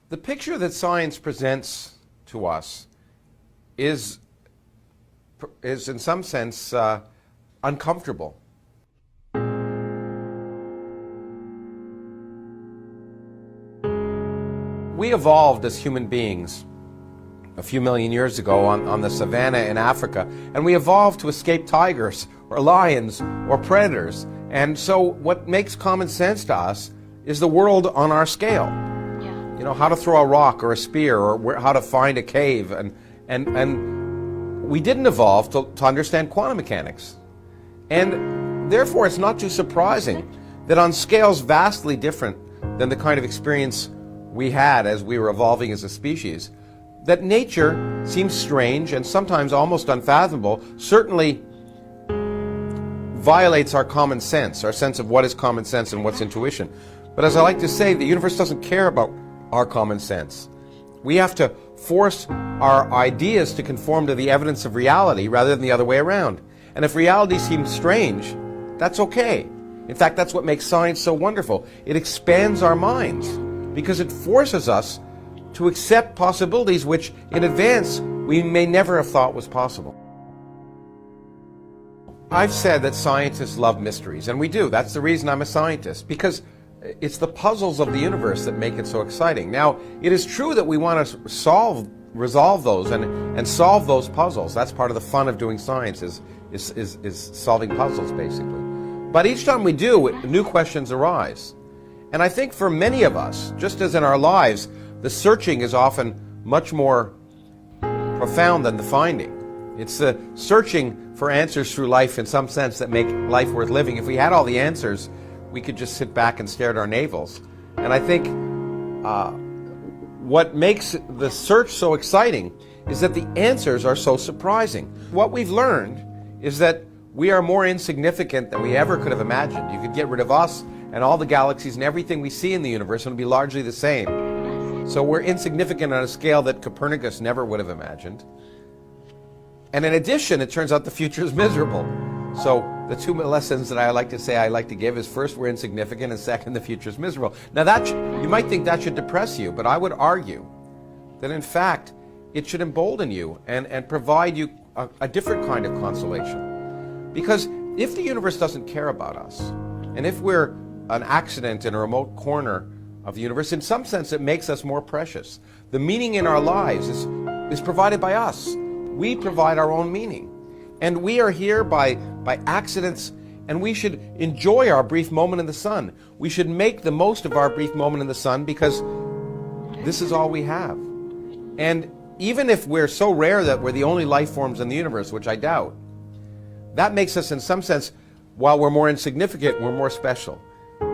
The picture that science presents to us is in some sense uncomfortable. We evolved as human beings a few million years ago on the savannah in Africa, and we evolved to escape tigers or lions or predators. And so what makes common sense to us is the world on our scale. You know, how to throw a rock or a spear, or how to find a cave. And we didn't evolve to understand quantum mechanics. And therefore it's not too surprising that on scales vastly different than the kind of experience we had as we were evolving as a species, that nature seems strange and sometimes almost unfathomable, certainly violates our common sense, our sense of what is common sense and what's intuition. But as I like to say, the universe doesn't care about our common sense. We have to force our ideas to conform to the evidence of reality rather than the other way around. And if reality seems strange, that's okay. In fact, that's what makes science so wonderful. It expands our minds because it forces us to accept possibilities which in advance we may never have thought was possible. I've said that scientists love mysteries, and we do. That's the reason I'm a scientist, because it's the puzzles of the universe that make it so exciting. Now, it is true that we want to resolve those and solve those puzzles. That's part of the fun of doing science, is solving puzzles, basically. But each time we do, new questions arise. And I think for many of us, just as in our lives, the searching is often much more profound than the finding. It's the searching for answers through life in some sense that make life worth living. If we had all the answers, we could just sit back and stare at our navels. And I think what makes the search so exciting is that the answers are so surprising. What we've learned is that we are more insignificant than we ever could have imagined. You could get rid of us and all the galaxies and everything we see in the universe, and it would be largely the same. So we're insignificant on a scale that Copernicus never would have imagined. And in addition, it turns out the future is miserable. So the two lessons that I like to give is, first, we're insignificant, and second, the future is miserable. Now you might think that should depress you, but I would argue that in fact it should embolden you and provide you a different kind of consolation. Because if the universe doesn't care about us, and if we're an accident in a remote corner of the universe, in some sense it makes us more precious. The meaning in our lives is provided by us. We provide our own meaning. And we are here by accidents, and we should enjoy our brief moment in the sun. We should make the most of our brief moment in the sun, because this is all we have. And even if we're so rare that we're the only life forms in the universe, which I doubt, that makes us in some sense, while we're more insignificant, we're more special.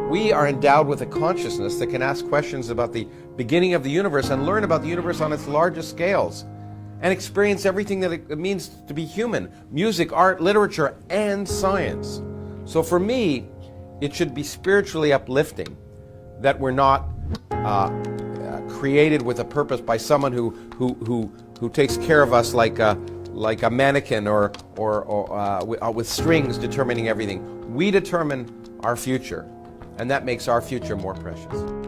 We are endowed with a consciousness that can ask questions about the beginning of the universe and learn about the universe on its largest scales, and experience everything that it means to be human: music, art, literature, and science. So for me, it should be spiritually uplifting that we're not created with a purpose by someone who takes care of us like a mannequin or with strings determining everything. We determine our future, and that makes our future more precious.